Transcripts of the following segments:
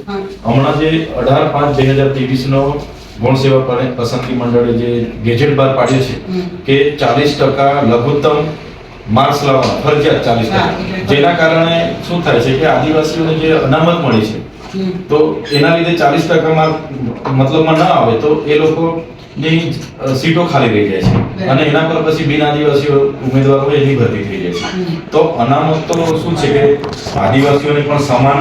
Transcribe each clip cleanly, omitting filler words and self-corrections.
હમણાં જે 18/5/2023 નો ગૌણ સેવા પસંદગી મંડળે જે ગેજેટ બહાર પાડ્યું છે કે 40% લઘુત્તમ માર્ક્સ લાવવા ફરજિયાત 40%, જેના કારણે શું થાય છે કે આદિવાસીઓને જે અનામત મળી છે તો એના લીધે 40% માર્ક મતલબમાં ન આવે તો એ લોકોની સીટો ખાલી રહી જાય છે અને એના પર પછી બિન આદિવાસીઓ ઉમેદવારો એની ભરતી થઈ જાય છે. તો અનામત તો શું છે કે આદિવાસીઓને પણ સમાન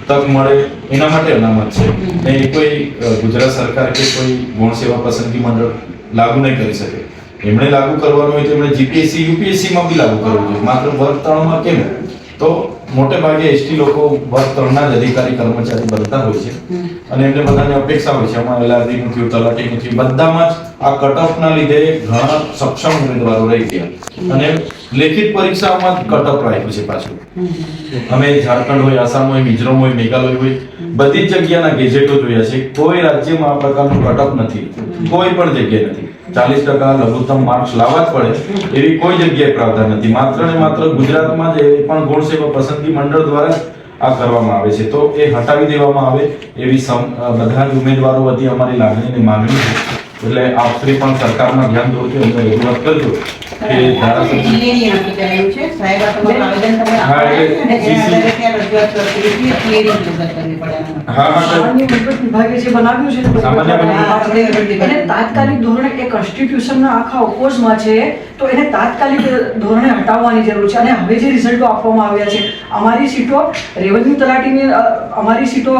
તક મળે એના માટે અનામત છે ને એ કોઈ ગુજરાત સરકાર કે કોઈ ગૌણ સેવા પસંદગી મંડળ લાગુ નહીં કરી શકે. એમણે લાગુ કરવાનું હોય તો એમણે જીપીએસસી યુપીએસસી માં બી લાગુ કરવું જોઈએ, માત્ર વર્ગ 3 માં કેમ? તો મોટે ભાગે એસટી લોકો વર્ગ 3 ના જ અધિકારી કર્મચારી બનતા હોય છે અને એમને બધાને અપેક્ષા હોય છે અમારે એલઆરડી નું થયું, તલાટી થયું, બધામાં જ આ કટ ઓફ ના લીધે ઘણા સક્ષમ ઉમેદવારો રહી ગયા અને લેખિત પરીક્ષામાં કટ ઓફ રાખ્યું છે પાછું. અમે ઝારખંડ હોય, આસામ હોય, મિઝોરમ હોય, મેઘાલય હોય, બધી જ જગ્યાના ગેજેટો જોયા છે. કોઈ રાજ્યમાં આ પ્રકારનું કટ ઓફ નથી, કોઈ પણ જગ્યાએ નથી. 40% લઘુત્તમ માર્ક્સ લાવવા જ પડે એવી કોઈ જગ્યાએ પ્રાવધાન નથી. માત્ર ને માત્ર ગુજરાતમાં જ એ પણ ગૌણ સેવા પસંદગી મંડળ દ્વારા આ કરવામાં આવે છે. તો એ હટાવી દેવામાં આવે એવી બધા જ ઉમેદવારો વતી અમારી લાગણી અને માંગણી છે. એટલે આપ શ્રી પણ સરકારમાં ધ્યાન દોરજો અને રજૂઆત કરજો કે ધારાસભ્ય તાત્કાલિક ધોરણે એ કોન્સ્ટિટ્યુશનના આખા ઓપોઝમાં છે તો એને તાત્કાલિક ધોરણે હટાવવાની જરૂર છે. અને હવે જે રિઝલ્ટો આપવામાં આવ્યા છે, અમારી સીટો રેવન્યુ તલાટીની, અમારી સીટો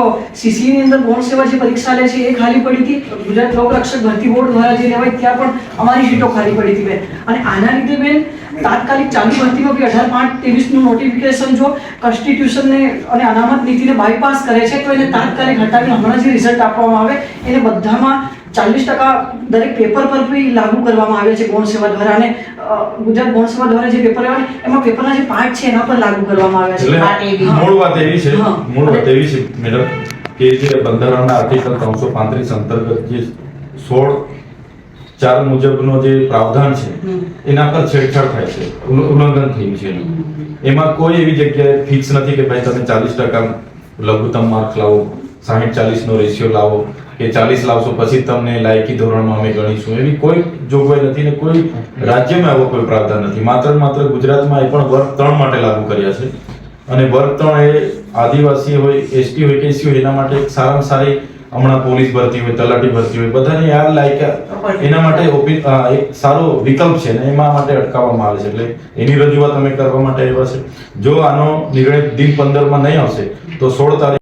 સીસીની અંદર ગૌણ સેવા જે પરીક્ષા લે છે એ ખાલી પડી હતી. ગુજરાત લોકરક્ષક ભરતી બોર્ડ દ્વારા જે લેવાય ત્યાં પણ અમારી સીટો ખાલી પડી હતી બેન. અને આના લીધે બેન તાત્કાલિક ચાલુ ભરતીમાં બી 18/5/23 નું નોટિફિકેશન જો કોન્સ્ટિટ્યુશનને અને અનામત નીતિને બાયપાસ કરે છે તો એને તાત્કાલિક હટાવીને હમણાં જે રિઝલ્ટ આપવામાં આવે એને બધામાં 40% દરેક પેપર પર બી લાગુ કરવામાં આવે છે ગૌણ સેવા દ્વારા. અને ગુજરાત ગૌણ સેવા દ્વારા જે પેપર આવે એમાં પેપરના જે પાર્ટ છે એના પર લાગુ કરવામાં આવ્યા છે. મૂળ વાત એવી છે મેડમ કે જે બંધારણના આર્ટિકલ 335 અંતર્ગત જે 16(4) મુજબનો જે પ્રાવધાન છે એના પર છેડછાડ થાય છે, ઉલ્લંઘન થયું છે. એમાં કોઈ એવી જગ્યાએ ફિક્સ નથી કે ભાઈ તમે 40% લઘુત્તમ માર્ક લાવો, 60-40 નો રેશિયો લાવો કે 40 લાવશો પછી તમને લાયકી ધોરણમાં અમે ગણીશું, એવી કોઈ જોગવાઈ નથી ને કોઈ રાજ્યમાં આવો કોઈ પ્રાવધાન નથી. માત્ર ગુજરાતમાં એ પણ વર્ગ 3 માટે લાગુ કર્યા છે. અને વર્ગ 3 એ આદિવાસી હોય, એસટી હોય કે એસસી હોય એના માટે સારામાં સારી હમણાં પોલીસ ભરતી હોય, તલાટી ભરતી હોય, બધાને યાર લાયકા એના માટે એક સારો વિકલ્પ છે ને એમાં માટે અટકાવવામાં આવે છે. એટલે એની રજૂઆત અમે કરવા માટે આવ્યા છે. જો આનો નિર્ણય દિન 15 માં નહીં આવશે તો 16 તારીખ